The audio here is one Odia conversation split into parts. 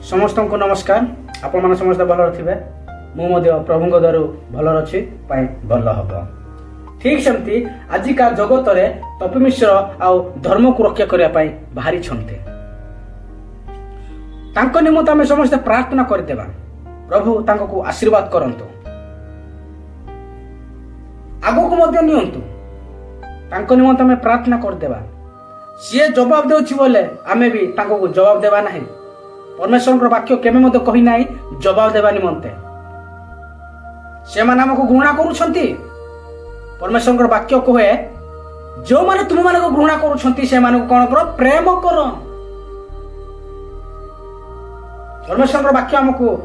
समस्त को नमस्कार। आपण मैंने समस्त भल थे मुझे प्रभु द्वारा भल अच्छी भल हम ठीक सेमती आजिका जगत रे तपी मिश्र आउ धर्म को रक्षा करने बाहरी छंते तांको निमंत आम समस्त प्रार्थना करदेवा। प्रभु तांको को आशीर्वाद करंतु आगो को मध्य नियंतु तांको निमंत आम प्रार्थना करदेवा। सी जवाब देउछि बोले आमे भी तांको को जवाब देवा नहीं। परमेश्वर वाक्य केमे मते कहि नाही जवाब देवा निमंते से माने हमको घृणा करूछंती। परमेश्वर वाक्य कहे जो माने तुम माने को घृणा करूछंती से माने को कोन करो प्रेम करो। परमेश्वर वाक्य हमको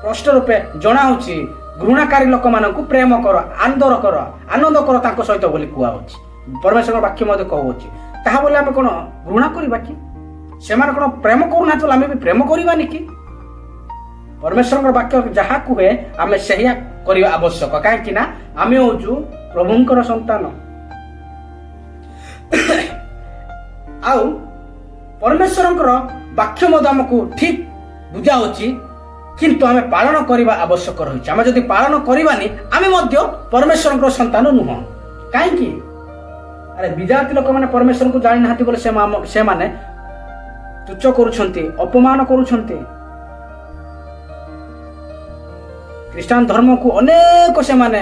प्रश्न रूपे जनाउछि घृणाकारी लोक मानकु प्रेम करो आनंद करो तांको सहित बोली कुआ होछि। परमेश्वर वाक्य मते कहउछि ताहा बोले आमे कोन घृणा करबा कि से माने कोन प्रेम करूना तो आमे भी प्रेम करबानी कि। परमेश्वर वाक्य जहा कुहे आमे सहिया करिया आवश्यक काहे कि ना आमे होजु प्रभुंकर संतान। आउ परमेश्वरंकर वाक्य मते हमकु ठीक बुझा होछि किंतु आमे पालन करिबा आवश्यक रहिछि। आमे जदि पालन करिबानी आमे मध्य परमेश्वरंकर संतान नुह काहे कि अरे विद्यार्थी लोक माने परमेश्वर को जानि नाहति बोले से माने तुच्छ करूछंती अपमान करूछंती। ख्रीष्टान धर्म को अनेक से माने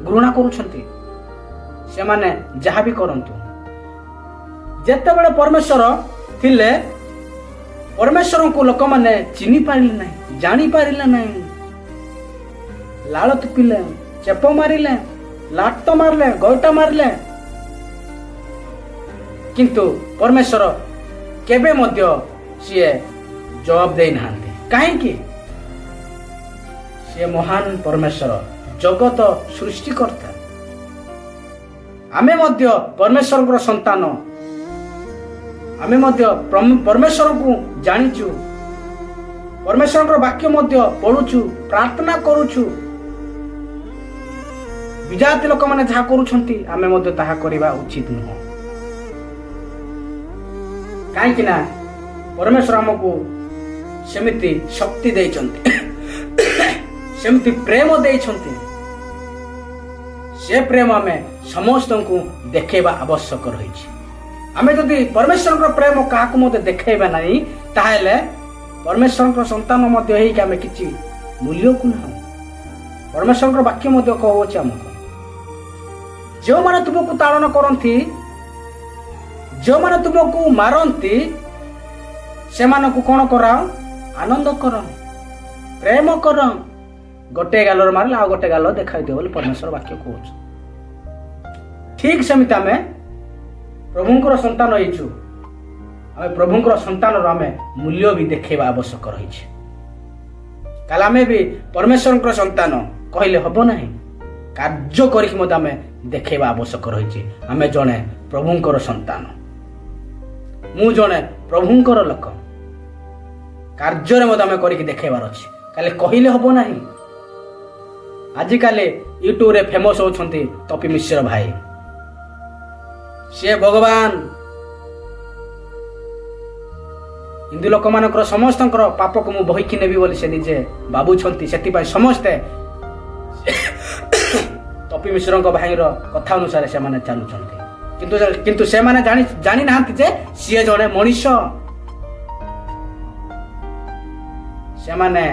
घृणा करूछंती। से माने जहा भी करंतु जेतेबेले परमेश्वर थिले परमेश्वर को लोक माने चिनी पारिले नहीं जानी पारिले नहीं। लाल तुपिले चेप मारिले लाट मारले गौटा मारले किंतु परमेश्वर केबे मध्य सीए जवाब दे नाहांती काहे कि से महान परमेश्वर जगत सृष्टिकर्ता। आमे मध्य परमेश्वर संतान आमे मध्य परमेश्वर को जानिचु परमेश्वर वाक्य मध्य पढ़ुचु प्रार्थना करूचु। विजाति लोक माने जहा करूछंती आमे मध्य ताहा करिबा उचित नुह काहे कि ना परमेश्वर हमको सेमिति शक्ति देइछंती सेमिति प्रेम देइछंती। से प्रेम हमें समस्त को देखेबा आवश्यक रहिछि। आमे जदि परमेश्वर प्रेम काहाकु मते देखेबा नहीं ताहेले परमेश्वर संतान मध्य हेइ कि आमे किछि मूल्य को ना। परमेश्वर वाक्य मध्य कहउछि हमको जो माने तुमको ताड़न करंती जो माने तुमको मारंती से मानकु कोन कराओ आनंद करो प्रेम करो। गोटे गालर मारले आ गोटे गाल देखाई दियो बोले परमेश्वर वाक्य कहउछ। ठीक सेमिति आमे प्रभुंकर संतान होइछु आमे प्रभुंकर संतान आमे मूल्य भी देखेबा आवश्यक रहिछि। काल आमे भी परमेश्वरंकर संतान कहले हबो नाही कार्य करिक मते आमे देखेबा आवश्यक रहिछि। आमे जणे प्रभुंकर संतान मु जणे प्रभुंकर लोक कार्य मते आमे करिक देखेबार अछि काले कहिले हबो नाही। आजि काले यूट्यूब रे फेमस होछंती तपी मिश्र भाई से भगवान हिंदू लोक मानकर समस्तंकर पाप को मु बहिकी नेबी बोली से निजे बाबू छंती सेति पय समस्ते तपी मिश्र भाई रो कथा अनुसार से माने चालू छंती किंतु से माने जानी नाहंती जे सिए जणे मनुष्य। से माने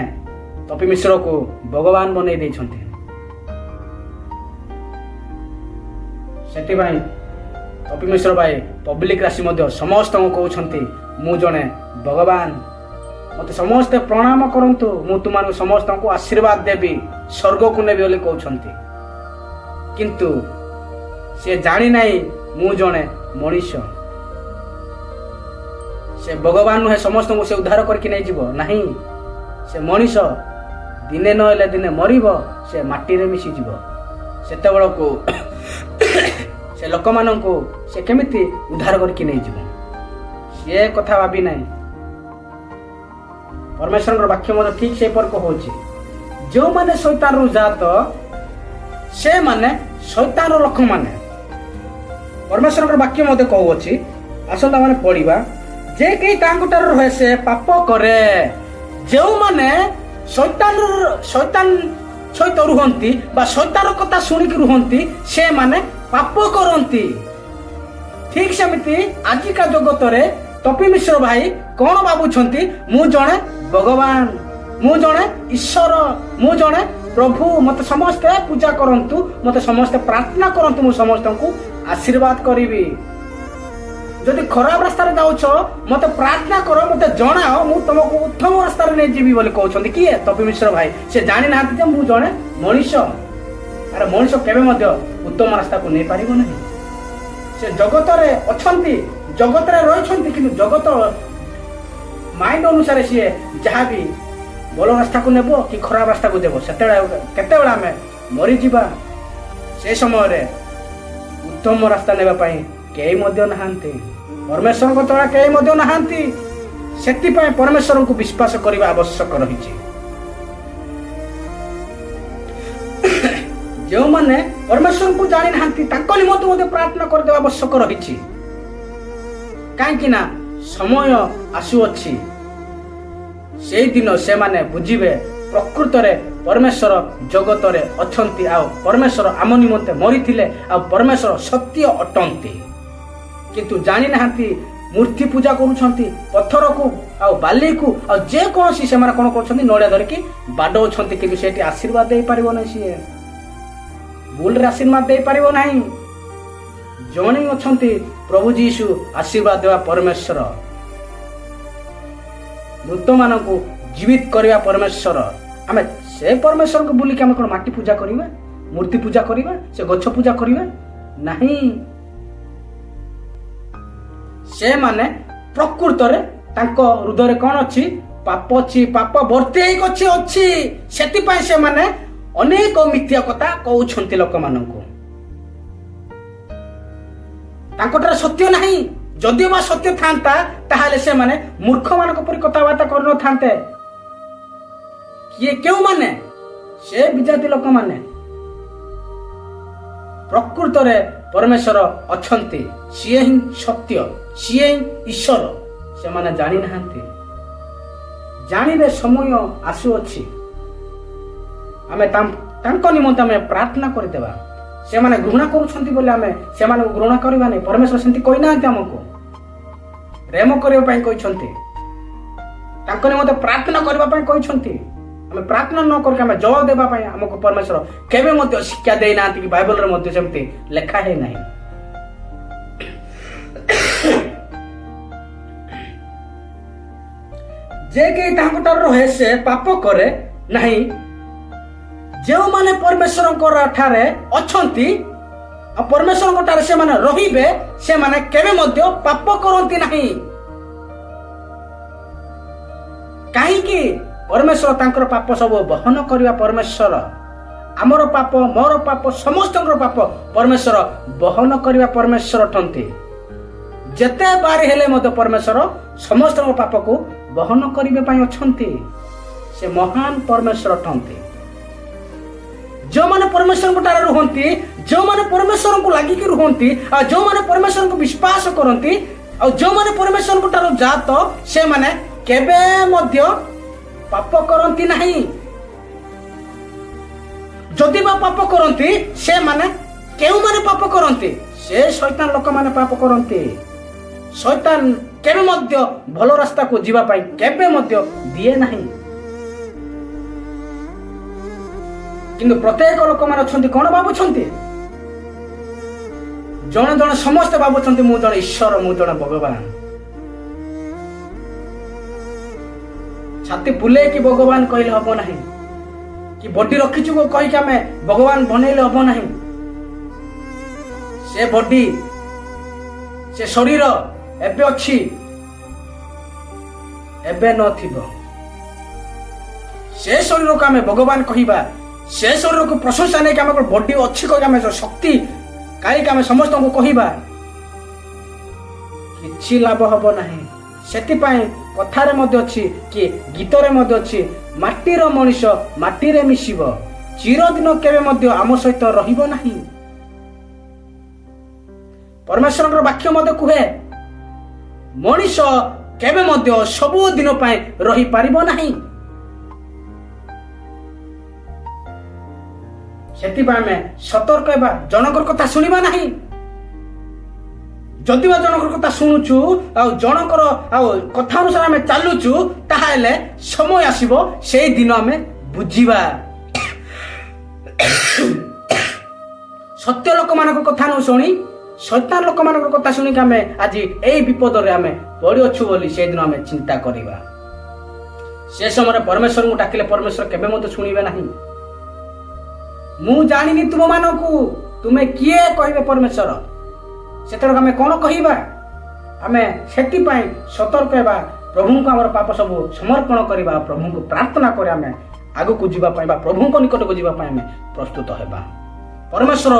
तपी मिश्र को भगवान बनै दै छंती सेति भाई तपी मिश्र भाई पब्लिक राशि मध्य समस्त को कहउछंती मु जणे भगवान मते समस्त प्रणाम करंतु मु तुमानु समस्त को आशीर्वाद देबी स्वर्ग को नेबी बोली कहउछंती किंतु से जानी नाही मु जणे मनुष्य। से भगवान नुहे समस्त को से उद्धार करके नहीं जीव नहीं। से मनुष्य दिने नहेले दिने मरिब से माटी रे मिसी जीव सेते बेल को से लोक मान को से केमिति उद्धार करके नहीं जीव से कथा भाबी नहीं। परमेश्वर वाक्य मते ठीक से पर कहउछि जो माने शैतान रु जात से माने शैतान लोक माने परमेश्वर वाक्य मते कहउछि आसंता माने पढिबा जे के तांको तार रहे से पाप करे ଯେଉଁମାନେ ଶୈତାନ ସହିତ ରୁହନ୍ତି ବା ଶୈତାନ କଥା ଶୁଣିକି ରୁହନ୍ତି ସେମାନେ ପାପ କରନ୍ତି। ଠିକ ସେମିତି ଆଜିକା ଜଗତରେ ତପି ମିଶ୍ର ଭାଇ କଣ ଭାବୁଛନ୍ତି? ମୁଁ ଜଣେ ଭଗବାନ, ମୁଁ ଜଣେ ଈଶ୍ୱର, ମୁଁ ଜଣେ ପ୍ରଭୁ, ମତେ ସମସ୍ତେ ପୂଜା କରନ୍ତୁ, ମତେ ସମସ୍ତେ ପ୍ରାର୍ଥନା କରନ୍ତୁ, ମୁଁ ସମସ୍ତଙ୍କୁ ଆଶୀର୍ବାଦ କରିବି। ଯଦି ଖରାପ ରାସ୍ତାରେ ଯାଉଛ ମତେ ପ୍ରାର୍ଥନା କର, ମତେ ଜଣାଅ, ମୁଁ ତମକୁ ଉତ୍ତମ ରାସ୍ତାରେ ନେଇଯିବି ବୋଲି କହୁଛନ୍ତି। କିଏ? ତପି ମିଶ୍ର ଭାଇ। ସେ ଜାଣିନାହାନ୍ତି ଯେ ମୁଁ ଜଣେ ମଣିଷ। ଆରେ ମଣିଷ କେବେ ମଧ୍ୟ ଉତ୍ତମ ରାସ୍ତାକୁ ନେଇପାରିବ ନାହିଁ। ସେ ଜଗତରେ ଅଛନ୍ତି, ଜଗତରେ ରହିଛନ୍ତି, କିନ୍ତୁ ଜଗତ ମାଇଣ୍ଡ ଅନୁସାରେ ସିଏ ଯାହାବି ଭଲ ରାସ୍ତାକୁ ନେବ କି ଖରାପ ରାସ୍ତାକୁ ଦେବ, ସେତେବେଳେ କେତେବେଳେ ଆମେ ମରିଯିବା। ସେ ସମୟରେ ଉତ୍ତମ ରାସ୍ତା ନେବା ପାଇଁ କେହି ମଧ୍ୟ ନାହାନ୍ତି, ପରମେଶ୍ୱରଙ୍କ ତଳେ କେହି ମଧ୍ୟ ନାହାନ୍ତି। ସେଥିପାଇଁ ପରମେଶ୍ୱରଙ୍କୁ ବିଶ୍ୱାସ କରିବା ଆବଶ୍ୟକ ରହିଛି। ଯେଉଁମାନେ ପରମେଶ୍ୱରଙ୍କୁ ଜାଣିନାହାନ୍ତି ତାଙ୍କ ନିମନ୍ତେ ମଧ୍ୟ ପ୍ରାର୍ଥନା କରିଦେବା ଆବଶ୍ୟକ ରହିଛି। କାହିଁକି ନା ସମୟ ଆସୁଅଛି, ସେଇଦିନ ସେମାନେ ବୁଝିବେ ପ୍ରକୃତରେ ପରମେଶ୍ୱର ଜଗତରେ ଅଛନ୍ତି, ଆଉ ପରମେଶ୍ୱର ଆମ ନିମନ୍ତେ ମରିଥିଲେ, ଆଉ ପରମେଶ୍ୱର ସତ୍ୟ ଅଟନ୍ତି। କିନ୍ତୁ ଜାଣିନାହାନ୍ତି, ମୂର୍ତ୍ତି ପୂଜା କରୁଛନ୍ତି, ପଥରକୁ ଆଉ ବାଲିକୁ ଆଉ ଯେକୌଣସି ସେମାନେ କଣ କରୁଛନ୍ତି? ନଡ଼ିଆ ଧରିକି ବାଡ଼ଉଛନ୍ତି, କିନ୍ତୁ ସେଠି ଆଶୀର୍ବାଦ ଦେଇପାରିବ ନାହିଁ। ସିଏ ଭୁଲରେ ଆଶୀର୍ବାଦ ଦେଇପାରିବ ନାହିଁ। ଜଣେ ଅଛନ୍ତି ପ୍ରଭୁ ଯୀଶୁ, ଆଶୀର୍ବାଦ ଦେବା ପରମେଶ୍ୱର, ମୃତମାନଙ୍କୁ ଜୀବିତ କରିବା ପରମେଶ୍ୱର। ଆମେ ସେ ପରମେଶ୍ୱରଙ୍କୁ ବୁଲିକି ଆମେ କଣ ମାଟି ପୂଜା କରିବା, ମୂର୍ତ୍ତି ପୂଜା କରିବା, ସେ ଗଛ ପୂଜା କରିବା? ନାହିଁ। ସେମାନେ ପ୍ରକୃତରେ ତାଙ୍କ ହୃଦୟରେ କଣ ଅଛି? ପାପ ଅଛି, ପାପ ଭର୍ତ୍ତି ହେଇକି ଅଛି। ସେଥିପାଇଁ ସେମାନେ ଅନେକ ମିଥ୍ୟା କଥା କହୁଛନ୍ତି ଲୋକମାନଙ୍କୁ। ତାଙ୍କଠାରେ ସତ୍ୟ ନାହିଁ। ଯଦିଓ ବା ସତ୍ୟ ଥାନ୍ତା ତାହେଲେ ସେମାନେ ମୂର୍ଖମାନଙ୍କ ପରି କଥାବାର୍ତ୍ତା କରିନଥାନ୍ତେ। କିଏ? କେଉଁମାନେ? ସେ ବିଜାତି ଲୋକମାନେ। ପ୍ରକୃତରେ ପରମେଶ୍ୱର ଅଛନ୍ତି, ସିଏ ହିଁ ସତ୍ୟ, ସିଏ ହିଁ ଈଶ୍ୱର। ସେମାନେ ଜାଣିନାହାନ୍ତି। ଜାଣିବେ ସମୟ ଆସୁଅଛି, ଆମେ ତାଙ୍କ ନିମନ୍ତେ ଆମେ ପ୍ରାର୍ଥନା କରିଦେବା। ସେମାନେ ଘୃଣା କରୁଛନ୍ତି ବୋଲି ଆମେ ସେମାନଙ୍କୁ ଘୃଣା କରିବା ନାହିଁ। ପରମେଶ୍ୱର ସେମିତି କହିନାହାନ୍ତି, ଆମକୁ ପ୍ରେମ କରିବା ପାଇଁ କହିଛନ୍ତି, ତାଙ୍କ ନିମନ୍ତେ ପ୍ରାର୍ଥନା କରିବା ପାଇଁ କହିଛନ୍ତି। ଆମେ ପ୍ରାର୍ଥନା ନ କରିକି ଆମେ ଜବାବ ଦେବା ପାଇଁ ଆମକୁ ପରମେଶ୍ୱର କେବେ ମଧ୍ୟ ଶିକ୍ଷା ଦେଇନାହାନ୍ତି, କି ବାଇବଲରେ ମଧ୍ୟ ସେମିତି ଲେଖା ହେଇନାହିଁ। ଯେ କେହି ତାଙ୍କଠାରୁ ରହେ ସେ ପାପ କରେ ନାହିଁ। ଯେଉଁମାନେ ପରମେଶ୍ୱରଙ୍କ ଠାରେ ଅଛନ୍ତି ଆଉ ପରମେଶ୍ୱରଙ୍କ ଠାରେ ସେମାନେ ରହିବେ, ସେମାନେ କେବେ ମଧ୍ୟ ପାପ କରନ୍ତି ନାହିଁ। କାହିଁକି? ପରମେଶ୍ୱର ତାଙ୍କର ପାପ ସବୁ ବହନ କରିବା ପରମେଶ୍ୱର। ଆମର ପାପ, ମୋର ପାପ, ସମସ୍ତଙ୍କର ପାପ ପରମେଶ୍ୱର ବହନ କରିବା ପରମେଶ୍ୱର ଅଟନ୍ତି। ଯେତେ ବାରି ହେଲେ ମଧ୍ୟ ପରମେଶ୍ୱର ସମସ୍ତଙ୍କ ପାପକୁ ବହନ କରିବା ପାଇଁ ଅଛନ୍ତି। ସେ ମହାନ ପରମେଶ୍ୱର ଅଟନ୍ତି। ଯେଉଁମାନେ ପରମେଶ୍ୱରଙ୍କ ଠାରେ ରୁହନ୍ତି, ଯେଉଁମାନେ ପରମେଶ୍ୱରଙ୍କୁ ଲାଗିକି ରୁହନ୍ତି, ଆଉ ଯେଉଁମାନେ ପରମେଶ୍ୱରଙ୍କୁ ବିଶ୍ୱାସ କରନ୍ତି, ଆଉ ଯେଉଁମାନେ ପରମେଶ୍ୱରଙ୍କ ଠାରୁ ଜାତ, ସେମାନେ କେବେ ମଧ୍ୟ ପାପ କରନ୍ତି ନାହିଁ। ଯଦି ବା ପାପ କରନ୍ତି, ସେମାନେ କେଉଁମାନେ ପାପ କରନ୍ତି? ସେ ଶୈତାନ ଲୋକମାନେ ପାପ କରନ୍ତି। ଶୈତାନ କେବେ ମଧ୍ୟ ଭଲ ରାସ୍ତାକୁ ଯିବା ପାଇଁ କେବେ ମଧ୍ୟ ଦିଏ ନାହିଁ। କିନ୍ତୁ ପ୍ରତ୍ୟେକ ଲୋକମାନେ ଅଛନ୍ତି, କଣ ଭାବୁଛନ୍ତି? ଜଣେ ଜଣେ ସମସ୍ତେ ଭାବୁଛନ୍ତି ମୁଁ ଜଣେ ଈଶ୍ୱର, ମୁଁ ଜଣେ ଭଗବାନ। ଛାତି ବୁଲେଇକି ଭଗବାନ କହିଲେ ହବ ନାହିଁ, କି ବଡି ରଖିଛୁ କହିକି ଆମେ ଭଗବାନ ବନେଇଲେ ହବ ନାହିଁ। ସେ ବଡି, ସେ ଶରୀର ଏବେ ଅଛି, ଏବେ ନଥିବ। ସେ ଶରୀରକୁ ଆମେ ଭଗବାନ କହିବା, ସେ ଶରୀରକୁ ପ୍ରଶଂସା ନେଇକି ଆମେ ବଡି ଅଛି କହିକି ଆମେ ଶକ୍ତି କାହିଁକି ଆମେ ସମସ୍ତଙ୍କୁ କହିବା, କିଛି ଲାଭ ହବ ନାହିଁ। ସେଥିପାଇଁ କଥାରେ ମଧ୍ୟ ଅଛି, କି ଗୀତରେ ମଧ୍ୟ ଅଛି, ମାଟିର ମଣିଷ ମାଟିରେ ମିଶିବ, ଚିରଦିନ କେବେ ମଧ୍ୟ ଆମ ସହିତ ରହିବ ନାହିଁ। ପରମେଶ୍ୱରଙ୍କର ବାକ୍ୟ ମଧ୍ୟ କୁହେ, ମଣିଷ କେବେ ମଧ୍ୟ ସବୁଦିନ ପାଇଁ ରହିପାରିବ ନାହିଁ। ସେଥିପାଇଁ ଆମେ ସତର୍କ ହେବା, ଜଣଙ୍କର କଥା ଶୁଣିବା ନାହିଁ। ଯଦି ବା ଜଣଙ୍କର କଥା ଶୁଣୁଛୁ ଆଉ ଜଣଙ୍କର ଆଉ କଥା ଅନୁସାରେ ଆମେ ଚାଲୁଛୁ, ତାହେଲେ ସମୟ ଆସିବ ସେଇ ଦିନ ଆମେ ବୁଝିବା। ସତ୍ୟ ଲୋକମାନଙ୍କ କଥା ନ ଶୁଣି ଶୈତାନ ଲୋକମାନଙ୍କ କଥା ଶୁଣିକି ଆମେ ଆଜି ଏଇ ବିପଦରେ ଆମେ ପଡ଼ିଅଛୁ ବୋଲି ସେଦିନ ଆମେ ଚିନ୍ତା କରିବା। ସେ ସମୟରେ ପରମେଶ୍ୱରଙ୍କୁ ଡାକିଲେ ପରମେଶ୍ୱର କେବେ ମଧ୍ୟ ଶୁଣିବେ ନାହିଁ। ମୁଁ ଜାଣିନି ତୁମମାନଙ୍କୁ, ତୁମେ କିଏ କହିବେ ପରମେଶ୍ୱର। ସେତେବେଳେ ଆମେ କ'ଣ କହିବା? ଆମେ ସେଥିପାଇଁ ସତର୍କ ହେବା, ପ୍ରଭୁଙ୍କୁ ଆମର ପାପ ସବୁ ସମର୍ପଣ କରିବା, ପ୍ରଭୁଙ୍କୁ ପ୍ରାର୍ଥନା କରି ଆମେ ଆଗକୁ ଯିବା ପାଇଁ ବା ପ୍ରଭୁଙ୍କ ନିକଟକୁ ଯିବା ପାଇଁ ଆମେ ପ୍ରସ୍ତୁତ ହେବା। ପରମେଶ୍ୱର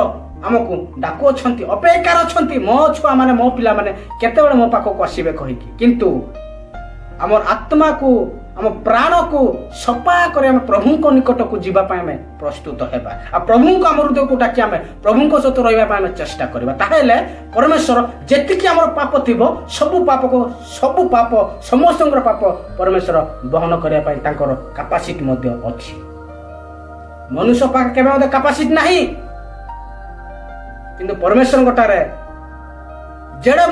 ଆମକୁ ଡାକୁଅଛନ୍ତି, ଅପେକ୍ଷାରେ ଅଛନ୍ତି, ମୋ ଛୁଆମାନେ ମୋ ପିଲାମାନେ କେତେବେଳେ ମୋ ପାଖକୁ ଆସିବେ କହିକି। କିନ୍ତୁ ଆମର ଆତ୍ମାକୁ ଆମ ପ୍ରାଣକୁ ସଫା କରି ଆମେ ପ୍ରଭୁଙ୍କ ନିକଟକୁ ଯିବା ପାଇଁ ଆମେ ପ୍ରସ୍ତୁତ ହେବା। ଆଉ ପ୍ରଭୁଙ୍କୁ ଆମ ହୃଦୟକୁ ଡାକି ଆମେ ପ୍ରଭୁଙ୍କ ସହିତ ରହିବା ପାଇଁ ଆମେ ଚେଷ୍ଟା କରିବା। ତାହେଲେ ପରମେଶ୍ୱର ଯେତିକି ଆମର ପାପ ଥିବ ସବୁ ପାପ ସମସ୍ତଙ୍କର ପାପ ପରମେଶ୍ୱର ବହନ କରିବା ପାଇଁ ତାଙ୍କର କାପାସିଟି ମଧ୍ୟ ଅଛି। ମନୁଷ୍ୟ ପାଖରେ କେବେ ମଧ୍ୟ କାପାସିଟି ନାହିଁ। କିନ୍ତୁ ପରମେଶ୍ୱରଙ୍କଠାରେ ଯେଡ଼େ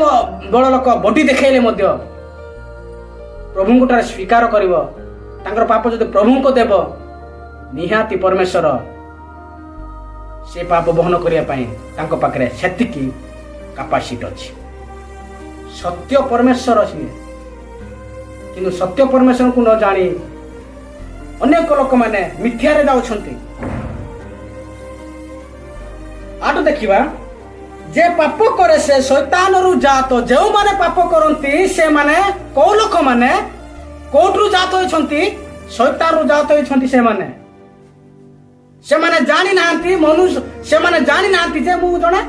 ବଡ଼ ଲୋକ ବଡି ଦେଖେଇଲେ ମଧ୍ୟ ପ୍ରଭୁଙ୍କଠାରେ ସ୍ୱୀକାର କରିବ, ତାଙ୍କର ପାପ ଯଦି ପ୍ରଭୁଙ୍କୁ ଦେବ, ନିହାତି ପରମେଶ୍ୱର ସେ ପାପ ବହନ କରିବା ପାଇଁ ତାଙ୍କ ପାଖରେ ସେତିକି କାପାସିଟି ଅଛି। ସତ୍ୟ ପରମେଶ୍ୱର ସିଏ। କିନ୍ତୁ ସତ୍ୟ ପରମେଶ୍ୱରଙ୍କୁ ନ ଜାଣି ଅନେକ ଲୋକମାନେ ମିଥ୍ୟାରେ ଯାଉଛନ୍ତି। ଆଠୁ ଦେଖିବା, ଯେ ପାପ କରେ ସେ ଶୈତାନରୁ ଜାତ। ଯେଉଁମାନେ ପାପ କରନ୍ତି ସେମାନେ କୋଉ ଲୋକମାନେ କୋଉଠୁ ଜାତ ହୋଇଛନ୍ତି? ଶୈତାନରୁ ଜାତ ହୋଇଛନ୍ତି। ସେମାନେ ଜାଣିନାହାନ୍ତି, ସେମାନେ ଜାଣିନାହାନ୍ତି ଯେ ମୁଁ ଜଣେ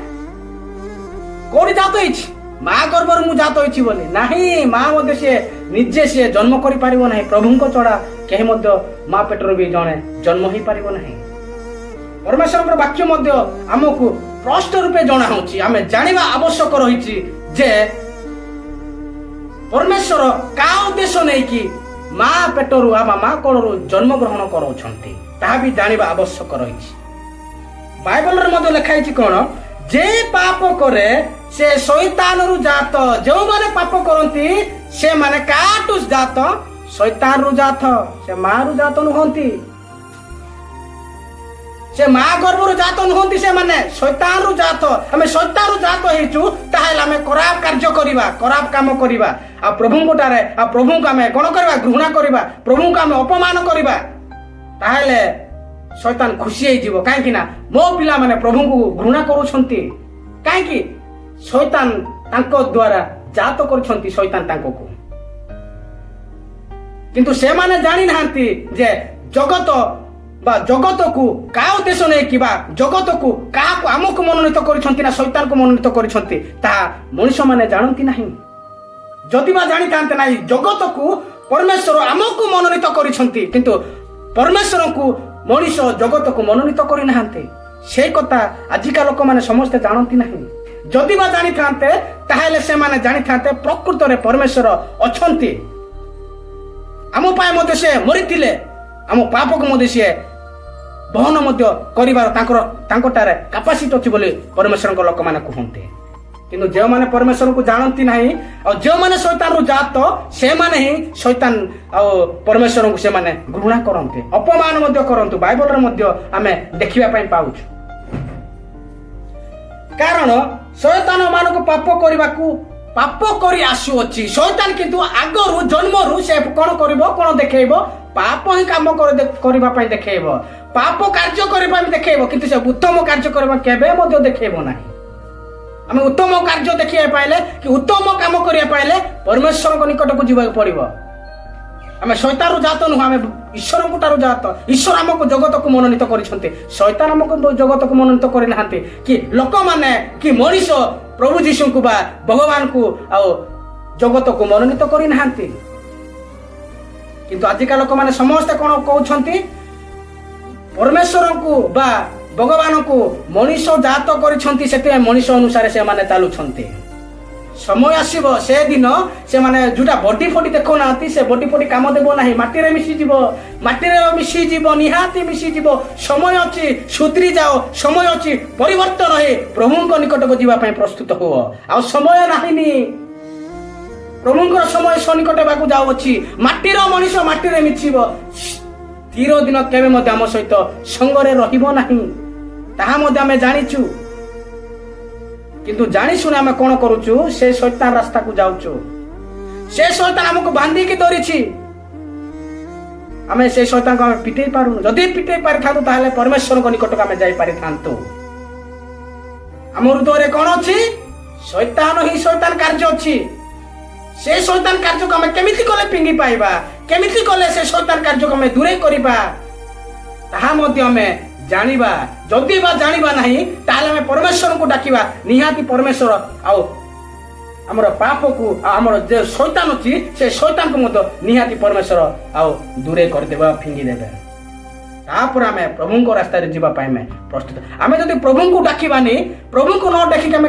କୋଉଠି ଜାତ ହେଇଛି, ମା ଗର୍ଭରୁ ମୁଁ ଜାତ ହେଇଛି ବୋଲି। ନାହିଁ, ମା ମଧ୍ୟ ସିଏ ନିଜେ ସିଏ ଜନ୍ମ କରିପାରିବ ନାହିଁ। ପ୍ରଭୁଙ୍କ ଛଡ଼ା କେହି ମଧ୍ୟ ମା ପେଟରୁ ବି ଜଣେ ଜନ୍ମ ହେଇପାରିବ ନାହିଁ। ପରମେଶ୍ୱରଙ୍କର ବାକ୍ୟ ମଧ୍ୟ ଆମକୁ ସ୍ପଷ୍ଟ ରୂପେ ଜଣା ହେଉଛି। ଆମେ ଜାଣିବା ଆବଶ୍ୟକ ରହିଛି ଯେ ପରମେଶ୍ୱର କାହା ଉଦ୍ଦେଶ୍ୟ ନେଇକି ମା ପେଟରୁ ବା ମା କୋଳରୁ ଜନ୍ମଗ୍ରହଣ କରାଉଛନ୍ତି ତାହା ବି ଜାଣିବା ଆବଶ୍ୟକ ରହିଛି। ବାଇବଲରେ ମଧ୍ୟ ଲେଖା ହେଇଛି କ'ଣ? ଯେ ପାପ କରେ ସେ ଶୈତାନରୁ ଜାତ। ଯେଉଁମାନେ ପାପ କରନ୍ତି ସେମାନେ କାହାଠୁ ଜାତ? ଶୈତାନରୁ ଜାତ। ସେ ମାରୁ ଜାତ ନୁହନ୍ତି, ସେ ମା ଗର୍ଭରୁ ଜାତ ନୁହନ୍ତି, ସେମାନେ ଶୈତାନରୁ ଜାତ। ଆମେ ଶୈତାନରୁ ଜାତ ହେଇଛୁ, ତାହେଲେ ଆମେ ଖରାପ କାର୍ଯ୍ୟ କରିବା, ଖରାପ କାମ କରିବା, ଆଉ ପ୍ରଭୁଙ୍କଠାରେ ଆଉ ପ୍ରଭୁଙ୍କୁ ଆମେ କ'ଣ କରିବା? ଘୃଣା କରିବା, ପ୍ରଭୁଙ୍କୁ ଆମେ ଅପମାନ କରିବା। ତାହେଲେ ଶୈତାନ ଖୁସି ହେଇଯିବ। କାହିଁକି ନା ମୋ ପିଲାମାନେ ପ୍ରଭୁଙ୍କୁ ଘୃଣା କରୁଛନ୍ତି। କାହିଁକି? ଶୈତାନ ତାଙ୍କ ଦ୍ୱାରା ଜାତ କରୁଛନ୍ତି ଶୈତାନ ତାଙ୍କୁ। କିନ୍ତୁ ସେମାନେ ଜାଣିନାହାନ୍ତି ଯେ ଜଗତକୁ କାହା ଉଦ୍ଦେଶ୍ୟ ନେଇକି ବା ଜଗତକୁ କାହାକୁ ଆମକୁ ମନୋନୀତ କରିଛନ୍ତି ନା ଶୈତାନକୁ ମନୋନୀତ କରିଛନ୍ତି, ତାହା ମଣିଷମାନେ ଜାଣନ୍ତି ନାହିଁ। ଯଦି ବା ଜାଣିଥାନ୍ତେ ନାହିଁ, ଜଗତକୁ ପରମେଶ୍ୱର ଆମକୁ ମନୋନୀତ କରିଛନ୍ତି, କିନ୍ତୁ ପରମେଶ୍ୱରଙ୍କୁ ମଣିଷ ଜଗତକୁ ମନୋନୀତ କରିନାହାନ୍ତି। ସେଇ କଥା ଆଜିକା ଲୋକମାନେ ସମସ୍ତେ ଜାଣନ୍ତି ନାହିଁ। ଯଦି ବା ଜାଣିଥାନ୍ତେ ତାହେଲେ ସେମାନେ ଜାଣିଥାନ୍ତେ ପ୍ରକୃତରେ ପରମେଶ୍ୱର ଅଛନ୍ତି। ଆମ ପାଇଁ ମଧ୍ୟ ସେ ମରିଥିଲେ, ଆମ ପାପକୁ ମଧ୍ୟ ସିଏ ବହନ ମଧ୍ୟ କରିବାର ତାଙ୍କଠାରେ କାପାସିଟି ଅଛି ବୋଲି ପରମେଶ୍ୱରଙ୍କ ଲୋକମାନେ କୁହନ୍ତି। କିନ୍ତୁ ଯେଉଁମାନେ ପରମେଶ୍ୱରଙ୍କୁ ଜାଣନ୍ତି ନାହିଁ ଆଉ ଯେଉଁମାନେ ଶୈତାନରୁ ଜାତ, ସେମାନେ ହିଁ ଶୈତାନ ଆଉ ପରମେଶ୍ୱରଙ୍କୁ ସେମାନେ ଘୃଣା କରନ୍ତି, ଅପମାନ ମଧ୍ୟ କରନ୍ତି। ବାଇବଲରେ ମଧ୍ୟ ଆମେ ଦେଖିବା ପାଇଁ ପାଉଛୁ। କାରଣ ଶୈତାନ ମାନଙ୍କୁ ପାପ କରି ଆସୁଅଛି। ଶୈତାନ କିନ୍ତୁ ଆଗରୁ ଜନ୍ମରୁ ସେ କ'ଣ କରିବ? କ'ଣ ଦେଖେଇବ? ପାପ ହିଁ କାମ କରିବା ପାଇଁ ଦେଖେଇବ, ପାପ କାର୍ଯ୍ୟ କରିବା ପାଇଁ ଦେଖେଇବ। କିନ୍ତୁ ସେ ଉତ୍ତମ କାର୍ଯ୍ୟ କରିବା କେବେ ମଧ୍ୟ ଦେଖେଇବ ନାହିଁ। ଆମେ ଉତ୍ତମ କାର୍ଯ୍ୟ ଦେଖିବା ପାଇଲେ କି ଉତ୍ତମ କାମ କରିବା ପାଇଲେ ପରମେଶ୍ୱରଙ୍କ ନିକଟକୁ ଯିବାକୁ ପଡ଼ିବ। ଆମେ ଶୈତାନରୁ ଜାତ ନୁହଁ, ଆମେ ଈଶ୍ୱରଙ୍କ ଠାରୁ ଜାତ। ଈଶ୍ୱର ଆମକୁ ଜଗତକୁ ମନୋନୀତ କରିଛନ୍ତି, ଶୈତାନ ଆମକୁ ଜଗତକୁ ମନୋନୀତ କରିନାହାନ୍ତି। କି ଲୋକମାନେ କି ମଣିଷ ପ୍ରଭୁ ଯୀଶୁଙ୍କୁ ବା ଭଗବାନଙ୍କୁ ଆଉ ଜଗତକୁ ମନୋନୀତ କରିନାହାନ୍ତି। କିନ୍ତୁ ଆଜିକା ଲୋକମାନେ ସମସ୍ତେ କ'ଣ କହୁଛନ୍ତି? ପରମେଶ୍ୱରଙ୍କୁ ବା ଭଗବାନଙ୍କୁ ମଣିଷ ଜାତ କରିଛନ୍ତି, ସେଥିପାଇଁ ମଣିଷ ଅନୁସାରେ ସେମାନେ ଚାଲୁଛନ୍ତି। ସମୟ ଆସିବ ସେ ଦିନ ସେମାନେ ଯୋଉଟା ବଡି ଫଡି ଦେଖୁନାହାନ୍ତି ସେ ବଡି ଫଡି କାମ ଦେବ ନାହିଁ, ମାଟିରେ ମିଶିଯିବ, ନିହାତି ମିଶିଯିବ। ସମୟ ଅଛି, ସୁଧୁରି ଯାଅ, ସମୟ ଅଛି, ପରିବର୍ତ୍ତନ ହେ ପ୍ରଭୁଙ୍କ ନିକଟକୁ ଯିବା ପାଇଁ ପ୍ରସ୍ତୁତ ହୁଅ। ଆଉ ସମୟ ନାହିଁ, ପ୍ରଭୁଙ୍କର ସମୟ ସନ୍ନିକଟ ହେବାକୁ ଯାଉଅଛି। ମାଟିର ମଣିଷ ମାଟିରେ ମିଶିବ, ସ୍ଥିର ଦିନ କେବେ ମଧ୍ୟ ଆମ ସହିତ ସଙ୍ଗରେ ରହିବ ନାହିଁ, ତାହା ମଧ୍ୟ ଆମେ ଜାଣିଛୁ। କିନ୍ତୁ ଜାଣିଶୁଣି ଆମେ କଣ କରୁଛୁ? ସେ ଶୈତାନ ରାସ୍ତାକୁ ଯାଉଛୁ। ସେ ଶୈତାନ ଆମକୁ ବାନ୍ଧିକି ଧରିଛି, ଆମେ ସେ ଶୈତାନକୁ ଆମେ ପିଟେଇ ପାରୁନୁ। ଯଦି ପିଟେଇ ପାରିଥାନ୍ତୁ ତାହେଲେ ପରମେଶ୍ୱରଙ୍କ ନିକଟକୁ ଆମେ ଯାଇପାରିଥାନ୍ତୁ। ଆମ ହୃଦୟରେ କଣ ଅଛି? ଶୈତାନ ହିଁ ଶୈତାନ କାର୍ଯ୍ୟ ଅଛି। ସେ ଶୈତାନ କାର୍ଯ୍ୟକୁ ଆମେ କେମିତି କଲେ ପିଙ୍ଗି ପାଇବା, କେମିତି କଲେ ସେ ଶୈତାନ କାର୍ଯ୍ୟକୁ ଆମେ ଦୂରେଇ କରିବା, ତାହା ମଧ୍ୟ ଆମେ ଜାଣିବା। ଯଦି ବା ଜାଣିବା ନାହିଁ ତାହେଲେ ଆମେ ପରମେଶ୍ୱରଙ୍କୁ ଡାକିବା। ନିହାତି ପରମେଶ୍ୱର ଆଉ ଆମର ପାପକୁ ଆମର ଯେ ଶୈତାନ ଅଛି ସେ ଶୈତାନକୁ ମଧ୍ୟ ନିହାତି ପରମେଶ୍ୱର ଆଉ ଦୂରେଇ କରିଦେବା, ଫିଙ୍ଗି ଦେବେ। ତାପରେ ଆମେ ପ୍ରଭୁଙ୍କ ରାସ୍ତାରେ ଯିବା ପାଇଁ ଆମେ ପ୍ରସ୍ତୁତ। ଆମେ ଯଦି ପ୍ରଭୁଙ୍କୁ ଡାକିବାନି, ପ୍ରଭୁଙ୍କୁ ନ ଡାକିକି ଆମେ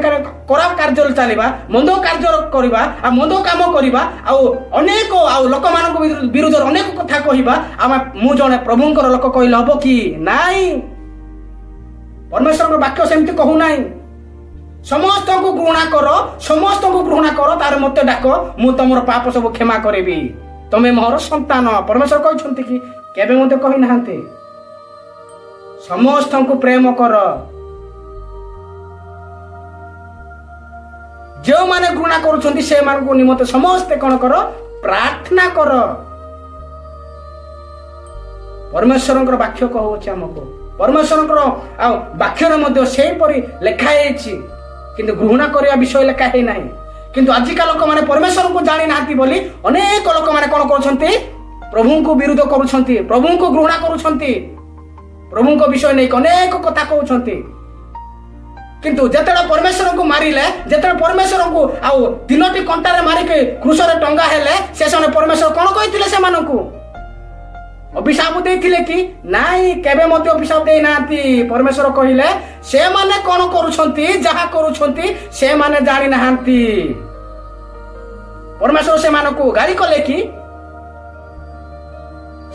ଖରାପ କାର୍ଯ୍ୟରେ ଚାଲିବା, ମନ୍ଦ କାର୍ଯ୍ୟ କରିବା, ଆଉ ମନ୍ଦ କାମ କରିବା, ଆଉ ଅନେକ ଆଉ ଲୋକମାନଙ୍କ ବିରୁଦ୍ଧରେ ଅନେକ କଥା କହିବା, ଆମେ ମୁଁ ଜଣେ ପ୍ରଭୁଙ୍କର ଲୋକ କହିଲେ ହବ କି? ନାଇଁ, ପରମେଶ୍ୱରଙ୍କ ବାକ୍ୟ ସେମିତି କହୁନାହିଁ। ସମସ୍ତଙ୍କୁ ଘୃଣା କର, ତାର ମତେ ଡାକ, ମୁଁ ତମର ପାପ ସବୁ କ୍ଷମା କରିବି, ତମେ ମୋର ସନ୍ତାନ। ପରମେଶ୍ୱର କହିଛନ୍ତି କି? କେବେ ମଧ୍ୟ କହିନାହାନ୍ତି। ସମସ୍ତଙ୍କୁ ପ୍ରେମ କର, ଯେଉଁମାନେ ଘୃଣା କରୁଛନ୍ତି ସେମାନଙ୍କୁ ନିମନ୍ତେ ସମସ୍ତେ କଣ କର? ପ୍ରାର୍ଥନା କର। ପରମେଶ୍ୱରଙ୍କର ବାକ୍ୟ କହୁଛି ଆମକୁ, ପରମେଶ୍ୱରଙ୍କର ଆଉ ବାକ୍ୟରେ ମଧ୍ୟ ସେହିପରି ଲେଖା ହେଇଛି, କିନ୍ତୁ ଘୃଣା କରିବା ବିଷୟ ଲେଖା ହେଇନାହିଁ। କିନ୍ତୁ ଆଜିକା ଲୋକମାନେ ପରମେଶ୍ୱରଙ୍କୁ ଜାଣିନାହାନ୍ତି ବୋଲି ଅନେକ ଲୋକମାନେ କଣ କରୁଛନ୍ତି? ପ୍ରଭୁଙ୍କୁ ବିରୋଧ କରୁଛନ୍ତି, ପ୍ରଭୁଙ୍କୁ ଘୃଣା କରୁଛନ୍ତି, ପ୍ରଭୁଙ୍କ ବିଷୟ ନେଇ ଅନେକ କଥା କହୁଛନ୍ତି। କିନ୍ତୁ ଯେତେବେଳେ ପରମେଶ୍ୱରଙ୍କୁ ମାରିଲେ, ଯେତେବେଳେ ପରମେଶ୍ୱରଙ୍କୁ ଆଉ 3ଟି କଣ୍ଟାରେ ମାରିକି କ୍ରୁଶରେ ଟଙ୍ଗା ହେଲେ, ସେ ସମୟରେ ପରମେଶ୍ୱର କଣ କହିଥିଲେ? ସେମାନଙ୍କୁ ଅଭିଶାପ ଦେଇଥିଲେ କି? ନାଇଁ, କେବେ ମଧ୍ୟ ଅଭିଶାପ ଦେଇନାହାନ୍ତି। ପରମେଶ୍ୱର କହିଲେ ସେମାନେ କଣ କରୁଛନ୍ତି, ଯାହା କରୁଛନ୍ତି ସେମାନେ ଜାଣିନାହାନ୍ତି। ପରମେଶ୍ୱର ସେମାନଙ୍କୁ ଗାଳି କଲେ କି?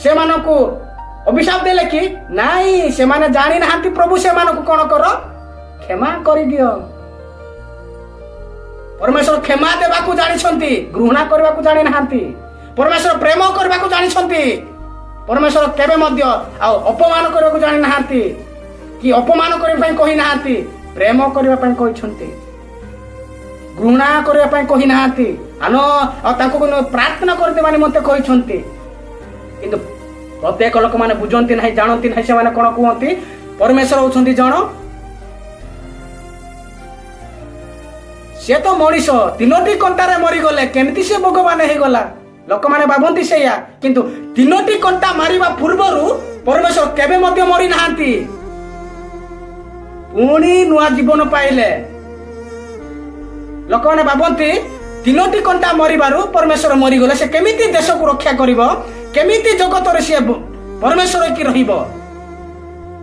ସେମାନଙ୍କୁ ଅଭିଶାପ ଦେଲେ କି? ନାଇଁ, ସେମାନେ ଜାଣିନାହାନ୍ତି। ପ୍ରଭୁ ସେମାନଙ୍କୁ କଣ କର? କ୍ଷମା କରିଦିଅ। ପରମେଶ୍ୱର କ୍ଷମା ଦେବାକୁ ଜାଣିଛନ୍ତି, ଘୃଣା କରିବାକୁ ଜାଣିନାହାନ୍ତି। ପରମେଶ୍ୱର ପ୍ରେମ କରିବାକୁ ଜାଣିଛନ୍ତି। ପରମେଶ୍ୱର କେବେ ମଧ୍ୟ ଆଉ ଅପମାନ କରିବାକୁ ଜାଣିନାହାନ୍ତି, କି ଅପମାନ କରିବା ପାଇଁ କହିନାହାନ୍ତି। ପ୍ରେମ କରିବା ପାଇଁ କହିଛନ୍ତି, ଘୃଣା କରିବା ପାଇଁ କହିନାହାନ୍ତି, ଆଉ ତାଙ୍କୁ ପ୍ରାର୍ଥନା କରିଦେବା ନିମନ୍ତେ କହିଛନ୍ତି। କିନ୍ତୁ ପ୍ରତ୍ୟେକ ଲୋକମାନେ ବୁଝନ୍ତି ନାହିଁ, ଜାଣନ୍ତି ନାହିଁ। ସେମାନେ କଣ କୁହନ୍ତି? ପରମେଶ୍ୱର ହଉଛନ୍ତି ଜଣ, ସେ ତ ମଣିଷ, 3ଟି କଣ୍ଟାରେ ମରିଗଲେ, କେମିତି ସେ ଭଗବାନ ହେଇଗଲା? ଲୋକମାନେ ଭାବନ୍ତି ସେଇଆ। କିନ୍ତୁ 3ଟି କଣ୍ଟା ମାରିବା ପୂର୍ବରୁ ପରମେଶ୍ୱର କେବେ ମଧ୍ୟ ମରି ନାହାନ୍ତି, ପୁଣି ନୂଆ ଜୀବନ ପାଇଲେ। ଲୋକମାନେ ଭାବନ୍ତି 3ଟି କଣ୍ଟା ମରିବାରୁ ପରମେଶ୍ୱର ମରିଗଲେ, ସେ କେମିତି ଦେଶକୁ ରକ୍ଷା କରିବ, କେମିତି ଜଗତରେ ସିଏ ପରମେଶ୍ୱର କି ରହିବ?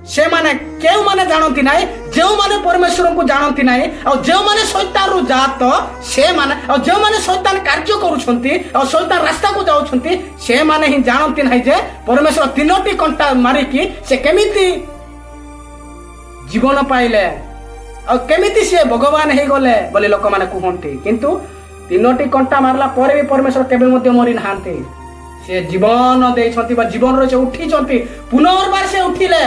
ସେମାନେ କେଉଁମାନେ ଜାଣନ୍ତି ନାହିଁ? ଯେଉଁମାନେ ପରମେଶ୍ୱରଙ୍କୁ ଜାଣନ୍ତି ନାହିଁ, ଆଉ ଯେଉଁମାନେ ଶୈତାନରୁ ଜାତ ସେମାନେ, ଆଉ ଯେଉଁମାନେ ଶୈତାନ କାର୍ଯ୍ୟ କରୁଛନ୍ତି ଆଉ ଶୈତାନ ରାସ୍ତାକୁ ଯାଉଛନ୍ତି, ସେମାନେ ହିଁ ଜାଣନ୍ତି ନାହିଁ ଯେ ପରମେଶ୍ୱର 3ଟି କଣ୍ଟା ମାରିକି ସେ କେମିତି ଜୀବନ ପାଇଲେ, ଆଉ କେମିତି ସିଏ ଭଗବାନ ହେଇଗଲେ ବୋଲି ଲୋକମାନେ କୁହନ୍ତି। କିନ୍ତୁ 3ଟି କଣ୍ଟା ମାରିଲା ପରେ ବି ପରମେଶ୍ୱର କେବେ ମଧ୍ୟ ମରି ନାହାନ୍ତି। ସେ ଜୀବନ ଦେଇଛନ୍ତି, ବା ଜୀବନରେ ସେ ଉଠିଛନ୍ତି, ପୁନର୍ବାର ସେ ଉଠିଲେ,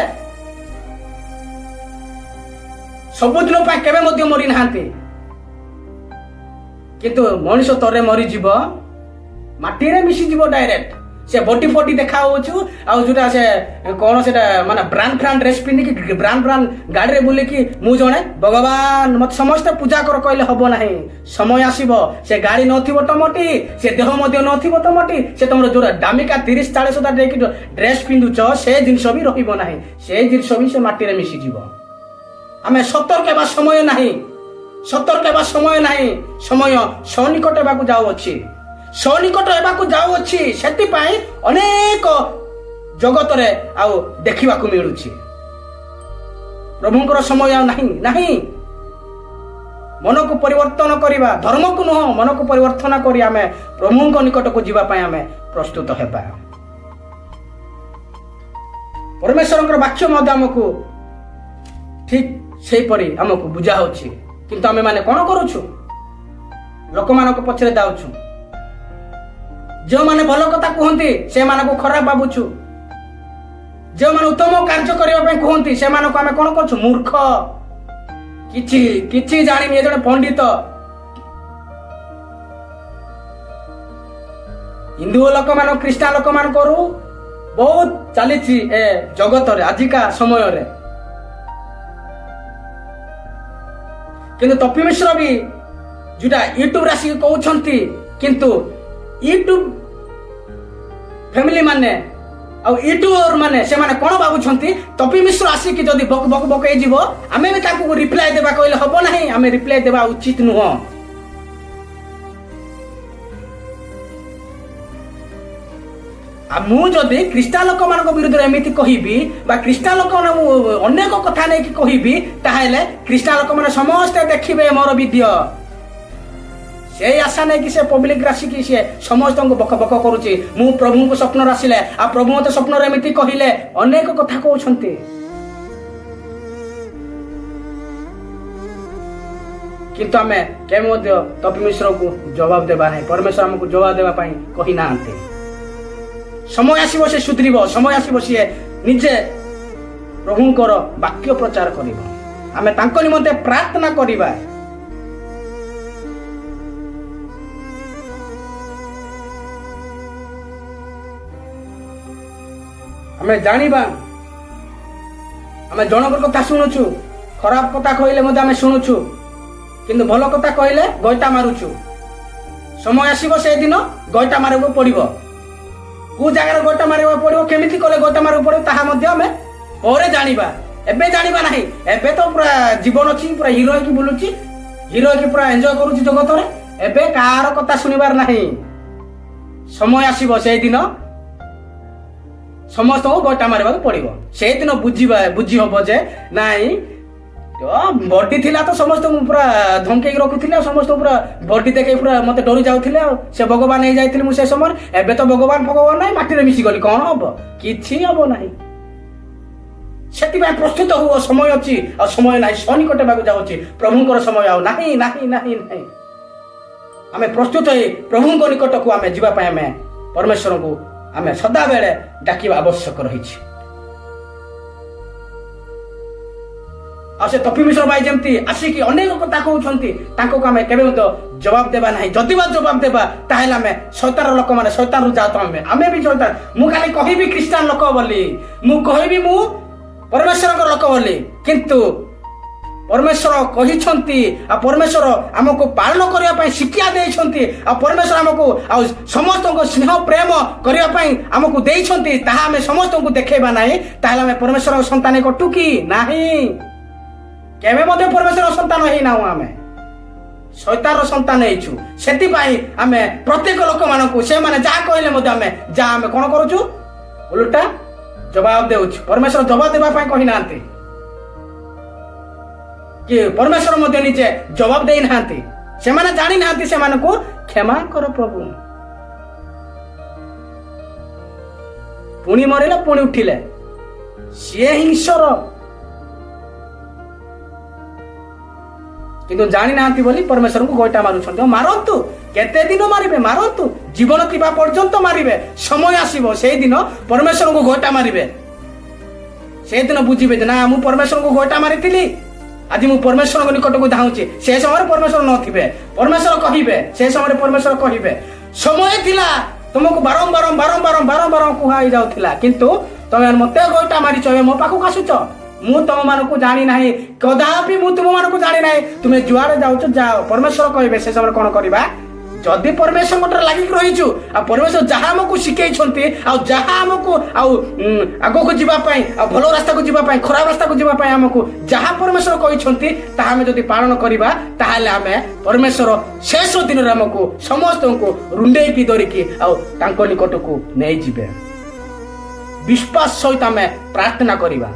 ସବୁଦିନ ପାଇଁ କେବେ ମଧ୍ୟ ମରି ନାହାନ୍ତି। କିନ୍ତୁ ମଣିଷ ଥରେ ମରିଯିବ, ମାଟିରେ ମିଶିଯିବ ଡାଇରେକ୍ଟ। ସେ ବଟି ଫଟି ଦେଖା ହଉଛୁ, ଆଉ ଯୋଉଟା ସେ କଣ ସେଟା ମାନେ ବ୍ରାଣ୍ଡ ଡ୍ରେସ୍ ପିନ୍ଧିକି ବ୍ରାଣ୍ଡ ଗାଡିରେ ବୁଲିକି ମୁଁ ଜଣେ ଭଗବାନ ମତେ ସମସ୍ତେ ପୂଜା କର କହିଲେ ହବ ନାହିଁ। ସମୟ ଆସିବ, ସେ ଗାଡି ନଥିବ ଟମଟି, ସେ ଦେହ ମଧ୍ୟ ନଥିବ ଟମଟି, ସେ ତମର ଯୋଉଟା ଦାମିକା 30-40 ଦେଇକି ଡ୍ରେସ୍ ପିନ୍ଧୁଛ ସେ ଜିନିଷ ବି ରହିବ ନାହିଁ, ସେ ଜିନିଷ ବି ସେ ମାଟିରେ ମିଶିଯିବ। ଆମେ ସତର୍କ ହେବା ସମୟ ନାହିଁ, ସତର୍କ ହେବା ସମୟ ନାହିଁ। ସମୟ ସନ୍ନିକଟ ହେବାକୁ ଯାଉଅଛି, ସନ୍ନିକଟ ହେବାକୁ ଯାଉଅଛି। ସେଥିପାଇଁ ଅନେକ ଜଗତରେ ଆଉ ଦେଖିବାକୁ ମିଳୁଛି। ପ୍ରଭୁଙ୍କର ସମୟ ଆଉ ନାହିଁ। ମନକୁ ପରିବର୍ତ୍ତନ କରିବା, ଧର୍ମକୁ ନୁହଁ ମନକୁ ପରିବର୍ତ୍ତନ କରି ଆମେ ପ୍ରଭୁଙ୍କ ନିକଟକୁ ଯିବା ପାଇଁ ଆମେ ପ୍ରସ୍ତୁତ ହେବା। ପରମେଶ୍ୱରଙ୍କର ବାକ୍ୟ ମଧ୍ୟ ଆମକୁ ଠିକ ସେହିପରି ଆମକୁ ବୁଝା ହଉଛି, କିନ୍ତୁ ଆମେ ମାନେ କ'ଣ କରୁଛୁ? ଲୋକମାନଙ୍କ ପଛରେ ଯାଉଛୁ। ଯେଉଁମାନେ ଭଲ କଥା କୁହନ୍ତି ସେମାନଙ୍କୁ ଖରାପ ଭାବୁଛୁ। ଯେଉଁମାନେ ଉତ୍ତମ କାର୍ଯ୍ୟ କରିବା ପାଇଁ କୁହନ୍ତି ସେମାନଙ୍କୁ ଆମେ କ'ଣ କରୁଛୁ? ମୂର୍ଖ, କିଛି ଜାଣିନି, ଏ ଜଣେ ପଣ୍ଡିତ। ହିନ୍ଦୁ ଲୋକମାନଙ୍କ ଖ୍ରୀଷ୍ଟିଆନ ଲୋକମାନଙ୍କର ବହୁତ ଚାଲିଛି ଏ ଜଗତରେ ଆଜିକା ସମୟରେ। କିନ୍ତୁ ତପି ମିଶ୍ର ବି ଯୋଉଟା ୟୁଟ୍ୟୁବରେ ଆସିକି କହୁଛନ୍ତି, କିନ୍ତୁ ୟୁଟ୍ୟୁବ ଫ୍ୟାମିଲି ମାନେ ଆଉ ୟୁଟ୍ୟୁବର ମାନେ ସେମାନେ କ'ଣ ଭାବୁଛନ୍ତି? ତପି ମିଶ୍ର ଆସିକି ଯଦି ବକ ବକ ବକ ହେଇଯିବ ଆମେ ବି ତାଙ୍କୁ ରିପ୍ଲାଏ ଦେବା କହିଲେ ହବ ନାହିଁ। ଆମେ ରିପ୍ଲାଏ ଦେବା ଉଚିତ ନୁହଁ। ଆଉ ମୁଁ ଯଦି ଖ୍ରୀଷ୍ଟିଆନ ଲୋକମାନଙ୍କ ବିରୁଦ୍ଧରେ ଏମିତି କହିବି ବା ଖ୍ରୀଷ୍ଟିଆନ ଲୋକମାନଙ୍କୁ ଅନେକ କଥା ନେଇକି କହିବି, ତାହେଲେ ଖ୍ରୀଷ୍ଟିଆନ ଲୋକମାନେ ସମସ୍ତେ ଦେଖିବେ ମୋର ଭିଡିଓ। ସେଇ ଆଶା ନେଇକି ସେ ପବ୍ଲିକ ଆସିକି ସେ ସମସ୍ତଙ୍କୁ ବକ ବକ କରୁଛି। ମୁଁ ପ୍ରଭୁଙ୍କୁ ସ୍ୱପ୍ନରେ ଆସିଲେ ଆଉ ପ୍ରଭୁ ମତେ ସ୍ୱପ୍ନରେ ଏମିତି କହିଲେ, ଅନେକ କଥା କହୁଛନ୍ତି। କିନ୍ତୁ ଆମେ କେବେ ମଧ୍ୟ ତପି ମିଶ୍ରକୁ ଜବାବ ଦେବା ନାହିଁ। ପରମେଶ୍ୱର ଆମକୁ ଜବାବ ଦେବା ପାଇଁ କହିନାହାନ୍ତି। ସମୟ ଆସିବ ସେ ସୁଧରିବ, ସମୟ ଆସିବ ସିଏ ନିଜେ ପ୍ରଭୁଙ୍କର ବାକ୍ୟ ପ୍ରଚାର କରିବ। ଆମେ ତାଙ୍କ ନିମନ୍ତେ ପ୍ରାର୍ଥନା କରିବା। ଆମେ ଜାଣିବା, ଆମେ ଜଣଙ୍କର କଥା ଶୁଣୁଛୁ, ଖରାପ କଥା କହିଲେ ମଧ୍ୟ ଆମେ ଶୁଣୁଛୁ, କିନ୍ତୁ ଭଲ କଥା କହିଲେ ଗଇଟା ମାରୁଛୁ। ସମୟ ଆସିବ ସେଇଦିନ ଗଇଟା ମାରିବାକୁ ପଡିବ। କୋଉ ଜାଗାରେ ଗଇଟା ମାରିବାକୁ ପଡିବ, କେମିତି କଲେ ଗଇଟା ମାରିବାକୁ ପଡିବ ତାହା ମଧ୍ୟ ଆମେ ପରେ ଜାଣିବା। ଏବେ ଜାଣିବା ନାହିଁ। ଏବେ ତ ପୁରା ଜୀବନ ଅଛି, ପୁରା ହିରୋ ହେଇକି ବୁଲୁଛି, ହିରୋ ହେଇକି ପୁରା ଏନ୍ଜୟ କରୁଛି ଜଗତରେ। ଏବେ କାହାର କଥା ଶୁଣିବାର ନାହିଁ। ସମୟ ଆସିବ ସେଇଦିନ ସମସ୍ତଙ୍କୁ ଗଇଟା ମାରିବାକୁ ପଡିବ। ସେଇଦିନ ବୁଝି ହବ ଯେ ନାଇଁ ବଡି ଥିଲା ତ ସମସ୍ତଙ୍କୁ ପୁରା ଧମକେଇକି ରଖୁଥିଲେ, ଆଉ ସମସ୍ତଙ୍କୁ ପୁରା ବଡି ଦେଖେଇ ପୁରା ମତେ ଡରି ଯାଉଥିଲେ, ଆଉ ସେ ଭଗବାନ ହେଇଯାଇଥିଲି ମୁଁ ସେ ସମୟରେ। ଏବେ ତ ଭଗବାନ ନାହିଁ, ମାଟିରେ ମିଶିଗଲି, କ'ଣ ହବ? କିଛି ହବ ନାହିଁ। ସେଥିପାଇଁ ପ୍ରସ୍ତୁତ ହୁଅ, ସମୟ ଅଛି ଆଉ ସମୟ ନାହିଁ, ସୈନିକ ହେବାକୁ ଯାଉଛି। ପ୍ରଭୁଙ୍କର ସମୟ ଆଉ ନାହିଁ ନାହିଁ ନାହିଁ ନାହିଁ। ଆମେ ପ୍ରସ୍ତୁତ ହେଇ ପ୍ରଭୁଙ୍କ ନିକଟକୁ ଆମେ ଯିବା ପାଇଁ ଆମେ ପରମେଶ୍ୱରଙ୍କୁ ଆମେ ସଦାବେଳେ ଡାକିବା ଆବଶ୍ୟକ ରହିଛି। ଆଉ ସେ ତପି ମିଶ୍ର ଭାଇ ଯେମିତି ଆସିକି ଅନେକ କଥା କହୁଛନ୍ତି, ତାଙ୍କୁ ଆମେ କେବେ ମଧ୍ୟ ଜବାବ ଦେବା ନାହିଁ। ଯଦି ବା ଜବାବ ଦେବା ତାହେଲେ ଆମେ ଶୈତାନର ଲୋକମାନେ, ଶୈତାନରୁ ଯାଉ ଆମେ ବି ଶୈତାନ। ମୁଁ ଖାଲି କହିବି ଖ୍ରୀଷ୍ଟିଆନ ଲୋକ ବୋଲି, ମୁଁ କହିବି ମୁଁ ପରମେଶ୍ୱରଙ୍କ ଲୋକ ବୋଲି, କିନ୍ତୁ ପରମେଶ୍ୱର କହିଛନ୍ତି ଆଉ ପରମେଶ୍ୱର ଆମକୁ ପାଳନ କରିବା ପାଇଁ ଶିକ୍ଷା ଦେଇଛନ୍ତି, ଆଉ ପରମେଶ୍ୱର ଆମକୁ ଆଉ ସମସ୍ତଙ୍କୁ ସ୍ନେହ ପ୍ରେମ କରିବା ପାଇଁ ଆମକୁ ଦେଇଛନ୍ତି, ତାହା ଆମେ ସମସ୍ତଙ୍କୁ ଦେଖେଇବା ନାହିଁ, ତାହେଲେ ଆମେ ପରମେଶ୍ୱରଙ୍କ ସନ୍ତାନ କଟୁ କି ନାହିଁ? କେବେ ମଧ୍ୟ ପରମେଶ୍ୱର ସନ୍ତାନ ହେଇନାହୁଁ, ଆମେ ଶୈତାନର ସନ୍ତାନ ହେଇଛୁ। ସେଥିପାଇଁ ଆମେ ପ୍ରତ୍ୟେକ ଲୋକମାନଙ୍କୁ ସେମାନେ ଯାହା କହିଲେ ମଧ୍ୟ ଆମେ କ'ଣ କରୁଛୁ? ଓଲଟା ଜବାବ ଦେଉଛୁ। ପରମେଶ୍ୱର ଜବାବ ଦେବା ପାଇଁ କହିନାହାନ୍ତି କି ପରମେଶ୍ୱର ମଧ୍ୟ ନିଜେ ଜବାବ ଦେଇନାହାନ୍ତି। ସେମାନେ ଜାଣିନାହାନ୍ତି, ସେମାନଙ୍କୁ କ୍ଷମା କର ପ୍ରଭୁ। ପୁଣି ମରିଲେ ପୁଣି ଉଠିଲେ, ସିଏ ହିଁ ଈଶ୍ୱର। କିନ୍ତୁ ଜାଣିନାହାନ୍ତି ବୋଲି ପରମେଶ୍ୱରଙ୍କୁ ଗୋଇଠା ମାରୁଛନ୍ତି। ମାରନ୍ତୁ, କେତେ ଦିନ ମାରିବେ? ମାରନ୍ତୁ, ଜୀବନ ଥିବା ପର୍ଯ୍ୟନ୍ତ ମାରିବେ। ସମୟ ଆସିବ ସେଇଦିନ ପରମେଶ୍ୱରଙ୍କୁ ଗୋଇଠା ମାରିବେ। ସେଇଦିନ ବୁଝିବେ ଯେ ନା ମୁଁ ପରମେଶ୍ୱରଙ୍କୁ ଗୋଇଠା ମାରିଥିଲି, ଆଜି ମୁଁ ପରମେଶ୍ୱରଙ୍କ ନିକଟକୁ ଧାଉଁଛି। ସେ ସମୟରେ ପରମେଶ୍ୱର ନଥିବେ, ପରମେଶ୍ୱର କହିବେ। ସେ ସମୟରେ ପରମେଶ୍ୱର କହିବେ ସମୟ ଥିଲା ତୁମକୁ ବାରମ୍ବାର କୁହା ହେଇଯାଉଥିଲା, କିନ୍ତୁ ତମେ ମତେ ଗୋଇଠା ମାରିଛ, ଏବେ ମୋ ପାଖକୁ ଆସୁଛ। ମୁଁ ତମମାନଙ୍କୁ ଜାଣି ନାହିଁ, କଦାପି ମୁଁ ତୁମମାନଙ୍କୁ ଜାଣି ନାହିଁ। ତୁମେ ଯୁଆଡେ ଯାଉଛ ଯାଅ। ପରମେଶ୍ୱର କହିବେ ସେ ସମୟରେ କ'ଣ କରିବା? ଯଦି ପରମେଶ୍ୱରଙ୍କଠାରେ ଲାଗିକି ରହିଛୁ, ଆଉ ପରମେଶ୍ୱର ଯାହା ଆମକୁ ଶିଖେଇଛନ୍ତି, ଆଉ ଯାହା ଆମକୁ ଆଉ ଆଗକୁ ଯିବା ପାଇଁ, ଆଉ ଭଲ ରାସ୍ତାକୁ ଯିବା ପାଇଁ, ଖରାପ ରାସ୍ତାକୁ ଯିବା ପାଇଁ ଆମକୁ ଯାହା ପରମେଶ୍ୱର କହିଛନ୍ତି, ତାହା ଆମେ ଯଦି ପାଳନ କରିବା, ତାହେଲେ ଆମେ ପରମେଶ୍ୱର ଶେଷ ଦିନରେ ଆମକୁ ସମସ୍ତଙ୍କୁ ରୁଣ୍ଡେଇକି ଧରିକି ଆଉ ତାଙ୍କ ନିକଟକୁ ନେଇଯିବେ। ବିଶ୍ୱାସ ସହିତ ଆମେ ପ୍ରାର୍ଥନା କରିବା।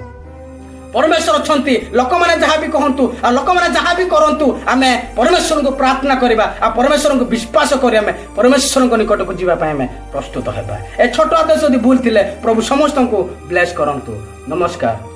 परमेश्वर अछंती लोक माने जहाँ भी कहंतु आ लोक माने जहाँ भी करंतु आमे परमेश्वर को प्रार्थना करबा आ परमेश्वर को विश्वास करी आमे परमेश्वर को निकट को जीवा आमे प्रस्तुत हेबा। ए छोट आदेश यदि भूल थिले प्रभु समस्त को ब्लेस करंतु। नमस्कार।